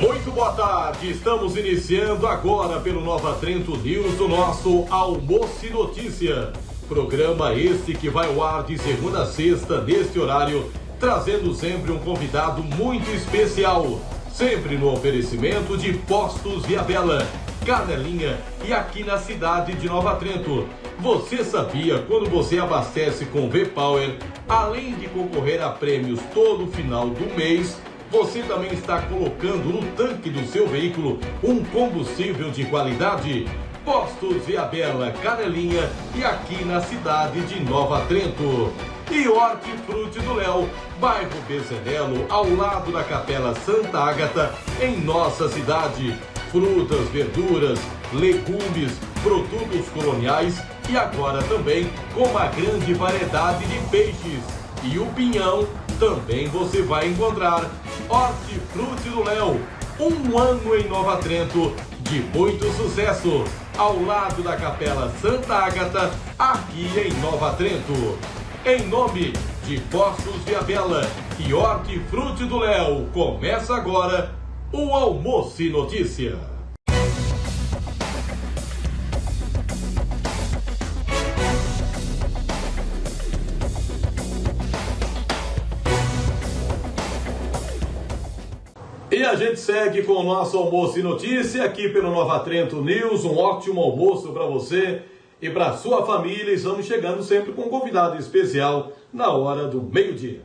Muito boa tarde, estamos iniciando agora pelo Nova Trento News o nosso Almoço e Notícia. Programa esse que vai ao ar de segunda a sexta neste horário, trazendo sempre um convidado muito especial. Sempre no oferecimento de Postos Viabella, Canelinha e aqui na cidade de Nova Trento. Você sabia, quando você abastece com V-Power, além de concorrer a prêmios todo final do mês, você também está colocando no tanque do seu veículo um combustível de qualidade? Postos Viabella, Canelinha e aqui na cidade de Nova Trento. E Hortifruti do Léo, bairro Bezerelo, ao lado da Capela Santa Ágata, em nossa cidade. Frutas, verduras, legumes, produtos coloniais e agora também com uma grande variedade de peixes. E o pinhão também você vai encontrar. Hortifruti do Léo, um ano em Nova Trento, de muito sucesso, ao lado da Capela Santa Ágata, aqui em Nova Trento. Em nome de Postos Viabella e Hortifruti do Léo, começa agora o Almoço e Notícia. E a gente segue com o nosso Almoço e Notícia aqui pelo Nova Trento News. Um ótimo almoço para você e para sua família. Estamos chegando sempre com um convidado especial na hora do meio-dia.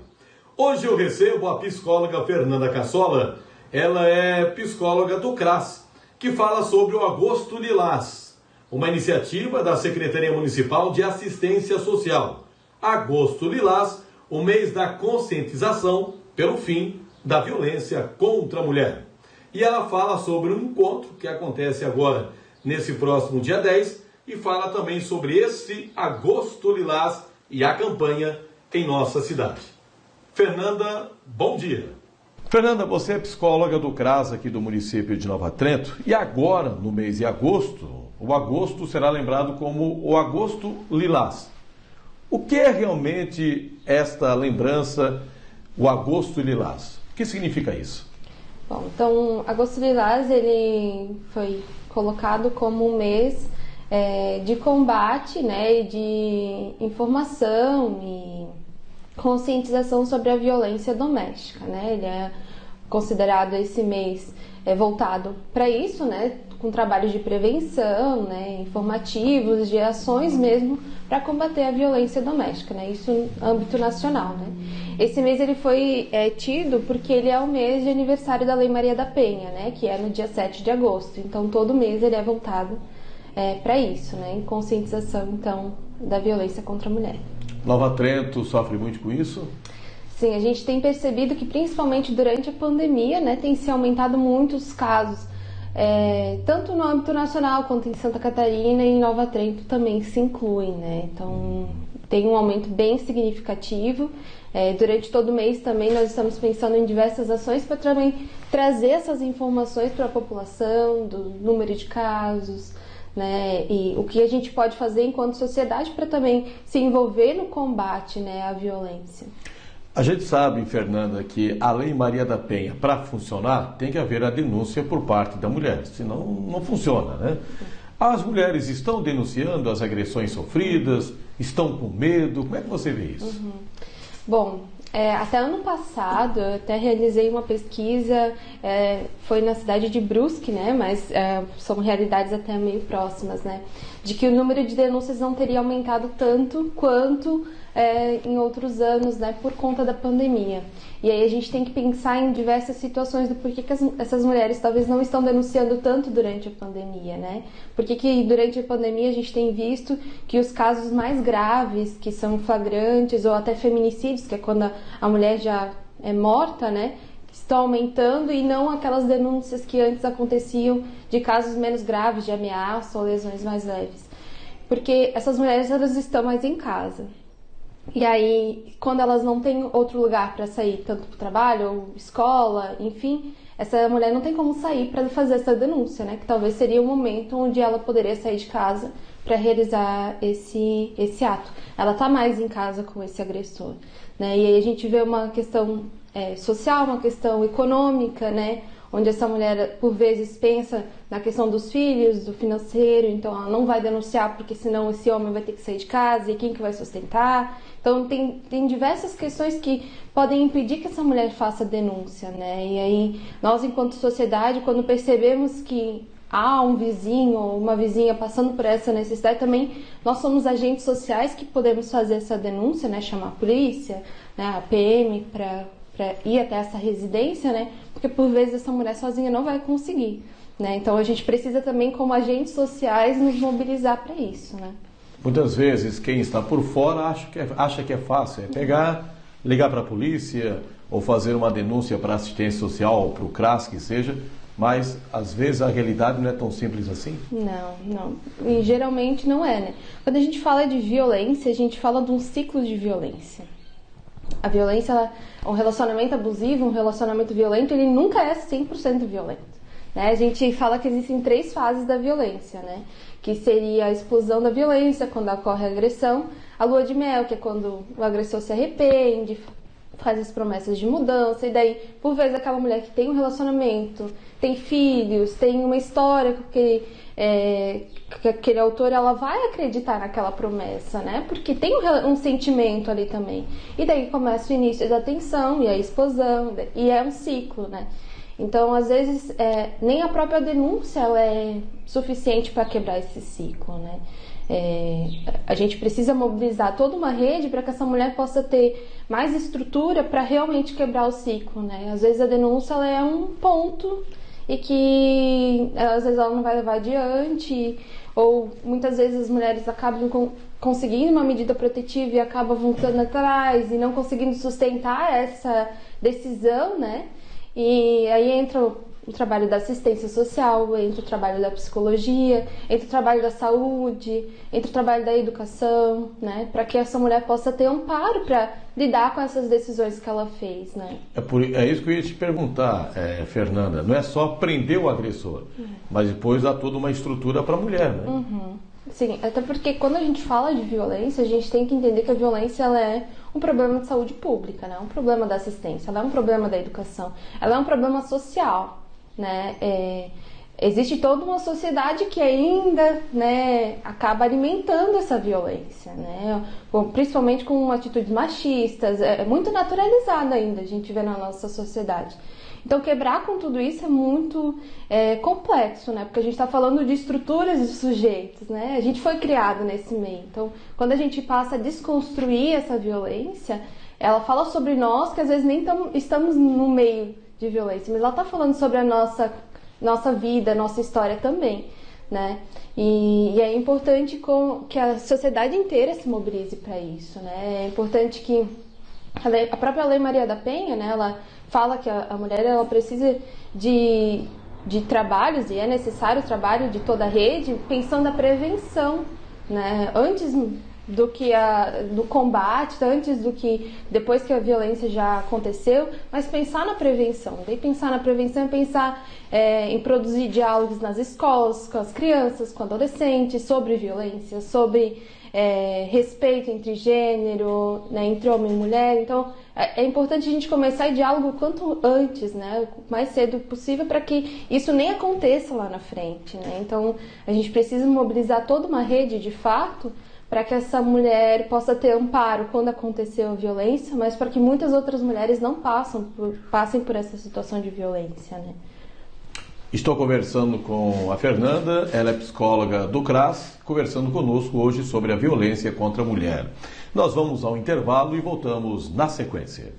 Hoje eu recebo a psicóloga Fernanda Cassola. Ela é psicóloga do CRAS, que fala sobre o Agosto Lilás, uma iniciativa da Secretaria Municipal de Assistência Social. Agosto Lilás, o mês da conscientização pelo fim da violência contra a mulher. E ela fala sobre um encontro que acontece agora, nesse próximo dia 10, e fala também sobre esse Agosto Lilás e a campanha em nossa cidade. Fernanda, bom dia. Fernanda, você é psicóloga do CRAS aqui do município de Nova Trento, e agora, no mês de agosto, o agosto será lembrado como o Agosto Lilás. O que é realmente esta lembrança, o Agosto Lilás? O que significa isso? Bom, então, Agosto Lilás, ele foi colocado como um mês de combate, né, de informação e conscientização sobre a violência doméstica, né? Ele é considerado esse mês voltado para isso, né, com trabalhos de prevenção, né, informativos, de ações mesmo para combater a violência doméstica, né, isso no âmbito nacional, né. Esse mês ele foi tido porque ele é o mês de aniversário da Lei Maria da Penha, né, que é no dia 7 de agosto, então todo mês ele é voltado para isso, né, em conscientização, então, da violência contra a mulher. Nova Trento sofre muito com isso? Sim, a gente tem percebido que principalmente durante a pandemia, né, tem se aumentado muito os casos, tanto no âmbito nacional quanto em Santa Catarina e em Nova Trento também se incluem, né, então tem um aumento bem significativo. Durante todo o mês também nós estamos pensando em diversas ações para também trazer essas informações para a população, do número de casos, né, e o que a gente pode fazer enquanto sociedade para também se envolver no combate, né, à violência. A gente sabe, Fernanda, que a Lei Maria da Penha, para funcionar, tem que haver a denúncia por parte da mulher, senão não funciona, né? As mulheres estão denunciando as agressões sofridas, estão com medo, como é que você vê isso? Bom, até ano passado eu até realizei uma pesquisa, foi na cidade de Brusque, né, mas são realidades até meio próximas, né, de que o número de denúncias não teria aumentado tanto quanto em outros anos, né, por conta da pandemia. E aí a gente tem que pensar em diversas situações do porquê que essas mulheres talvez não estão denunciando tanto durante a pandemia, né? Porque que durante a pandemia a gente tem visto que os casos mais graves, que são flagrantes ou até feminicídios, que é quando a mulher já é morta, né, estão aumentando e não aquelas denúncias que antes aconteciam de casos menos graves, de ameaça ou lesões mais leves. Porque essas mulheres, elas estão mais em casa. E aí, quando elas não têm outro lugar para sair, tanto para o trabalho ou escola, enfim, essa mulher não tem como sair para fazer essa denúncia, né? Que talvez seria o momento onde ela poderia sair de casa para realizar esse ato. Ela está mais em casa com esse agressor, né? E aí a gente vê uma questão social, uma questão econômica, né? onde essa mulher, por vezes, pensa na questão dos filhos, do financeiro, então ela não vai denunciar porque senão esse homem vai ter que sair de casa e quem que vai sustentar. Então tem diversas questões que podem impedir que essa mulher faça denúncia, né? E aí nós, enquanto sociedade, quando percebemos que há um vizinho ou uma vizinha passando por essa necessidade, também nós somos agentes sociais que podemos fazer essa denúncia, né? Chamar a polícia, né? A PM para ir até essa residência, né? Porque por vezes essa mulher sozinha não vai conseguir, né? Então a gente precisa também, como agentes sociais, nos mobilizar para isso, né? Muitas vezes quem está por fora acha que é fácil, é pegar, ligar para a polícia ou fazer uma denúncia para a assistência social, para o CRAS que seja, mas às vezes a realidade não é tão simples assim? Não. E geralmente não é, né? Quando a gente fala de violência, a gente fala de um ciclo de violência. A violência, um relacionamento abusivo, um relacionamento violento, ele nunca é 100% violento, né? A gente fala que existem 3 fases da violência, né? Que seria a explosão da violência, quando ocorre a agressão, a lua de mel, que é quando o agressor se arrepende, faz as promessas de mudança, e daí, por vezes, aquela mulher que tem um relacionamento, tem filhos, tem uma história que aquele autor, ela vai acreditar naquela promessa, né? Porque tem um sentimento ali também. E daí começa o início da tensão e a explosão, e é um ciclo, né? Então, às vezes, nem a própria denúncia ela é suficiente para quebrar esse ciclo, né? A gente precisa mobilizar toda uma rede para que essa mulher possa ter mais estrutura para realmente quebrar o ciclo, né? Às vezes a denúncia ela é um ponto e que às vezes ela não vai levar adiante, ou muitas vezes as mulheres acabam conseguindo uma medida protetiva e acabam voltando atrás e não conseguindo sustentar essa decisão, né? E aí entra o trabalho da assistência social, entra o trabalho da psicologia, entra o trabalho da saúde, entra o trabalho da educação, né? Para que essa mulher possa ter amparo para lidar com essas decisões que ela fez, né? É isso que eu ia te perguntar, Fernanda. Não é só prender o agressor, mas depois dá toda uma estrutura para a mulher, né? Uhum. Sim, até porque quando a gente fala de violência, a gente tem que entender que a violência ela é um problema de saúde pública, né? Um problema da assistência, ela é um problema da educação, ela é um problema social, né? Existe toda uma sociedade que ainda, né, acaba alimentando essa violência, né? Principalmente com atitudes machistas, é muito naturalizado ainda, a gente vê na nossa sociedade. Então, quebrar com tudo isso é muito complexo, né? Porque a gente está falando de estruturas de sujeitos, né? A gente foi criado nesse meio. Então, quando a gente passa a desconstruir essa violência, ela fala sobre nós, que às vezes nem estamos no meio de violência, mas ela está falando sobre a nossa vida, nossa história também, né? E é importante que a sociedade inteira se mobilize para isso, né? É importante que a própria Lei Maria da Penha, né? Ela fala que a mulher ela precisa de trabalhos, e é necessário o trabalho de toda a rede, pensando na prevenção, né? Antes do que do combate, antes do que depois que a violência já aconteceu, mas pensar na prevenção. Daí pensar na prevenção é pensar em produzir diálogos nas escolas, com as crianças, com adolescentes, sobre violência, sobre respeito entre gênero, né, entre homem e mulher. Então, é importante a gente começar o diálogo quanto antes, né, o mais cedo possível, para que isso nem aconteça lá na frente, né? Então, a gente precisa mobilizar toda uma rede, de fato, para que essa mulher possa ter amparo quando aconteceu a violência, mas para que muitas outras mulheres não passem por essa situação de violência, né? Estou conversando com a Fernanda, ela é psicóloga do CRAS, conversando conosco hoje sobre a violência contra a mulher. Nós vamos ao intervalo e voltamos na sequência.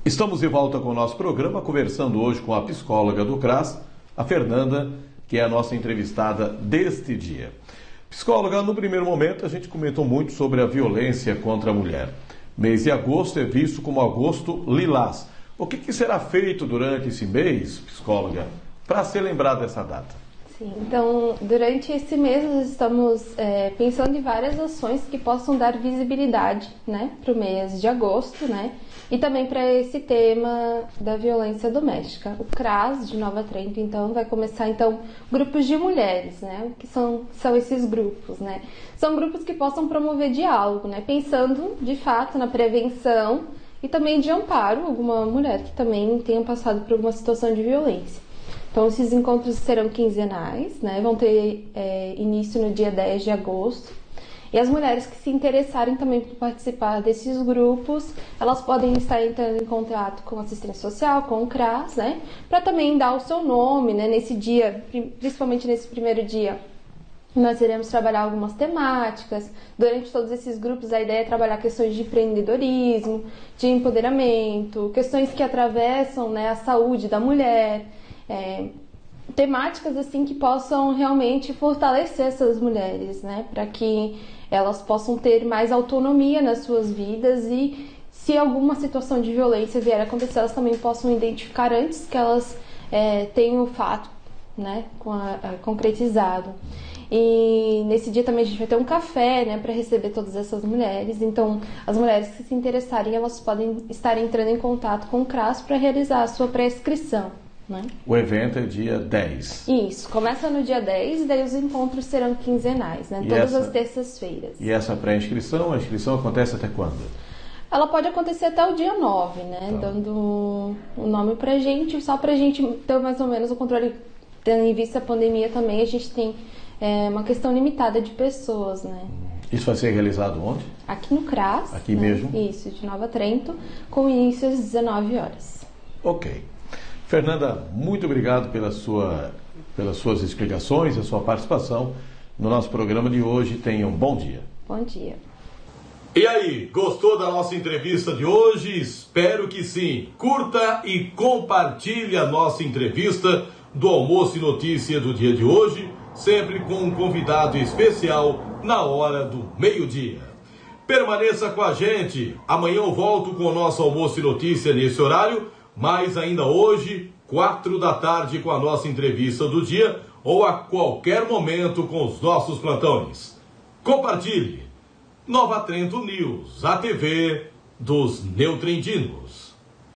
Estamos de volta com o nosso programa, conversando hoje com a psicóloga do CRAS, a Fernanda, que é a nossa entrevistada deste dia. Psicóloga, no primeiro momento a gente comentou muito sobre a violência contra a mulher. Mês de agosto é visto como agosto lilás. O que será feito durante esse mês, psicóloga, para ser lembrado dessa data? Sim, então, durante esse mês nós estamos pensando em várias ações que possam dar visibilidade, né, para o mês de agosto, né, e também para esse tema da violência doméstica. O CRAS de Nova Trento, então, vai começar, então, grupos de mulheres, né, o que são esses grupos, né? São grupos que possam promover diálogo, né, pensando, de fato, na prevenção e também de amparo a alguma mulher que também tenha passado por alguma situação de violência. Então, esses encontros serão quinzenais, né? Vão ter início no dia 10 de agosto. E as mulheres que se interessarem também por participar desses grupos, elas podem estar entrando em contato com a assistência social, com o CRAS, né? Para também dar o seu nome, né? Nesse dia, principalmente nesse primeiro dia, nós iremos trabalhar algumas temáticas. Durante todos esses grupos, a ideia é trabalhar questões de empreendedorismo, de empoderamento, questões que atravessam, né, a saúde da mulher, temáticas assim que possam realmente fortalecer essas mulheres, né, para que elas possam ter mais autonomia nas suas vidas e, se alguma situação de violência vier a acontecer, elas também possam identificar antes que elas tenham o fato, né, concretizado. E nesse dia também a gente vai ter um café, né, para receber todas essas mulheres. Então, as mulheres que se interessarem, elas podem estar entrando em contato com o CRAS para realizar a sua pré-inscrição, né? O evento é dia 10. Isso, começa no dia 10 e daí os encontros serão quinzenais, né? Todas as terças-feiras. E essa pré-inscrição, a inscrição acontece até quando? Ela pode acontecer até o dia 9, né? Tá. Dando o nome pra gente, só pra gente ter mais ou menos o controle, tendo em vista a pandemia também, a gente tem uma questão limitada de pessoas, né? Isso vai ser realizado onde? Aqui no CRAS. Aqui, né? Mesmo? Isso, de Nova Trento, com início às 19 horas. Ok. Fernanda, muito obrigado pelas suas explicações, a sua participação no nosso programa de hoje. Tenha um bom dia. Bom dia. E aí, gostou da nossa entrevista de hoje? Espero que sim. Curta e compartilhe a nossa entrevista do Almoço e Notícia do dia de hoje, sempre com um convidado especial na hora do meio-dia. Permaneça com a gente. Amanhã eu volto com o nosso Almoço e Notícia nesse horário, mas ainda hoje, 4 da tarde, com a nossa entrevista do dia, ou a qualquer momento com os nossos plantões. Compartilhe. Nova Trento News, a TV dos neutrendinos.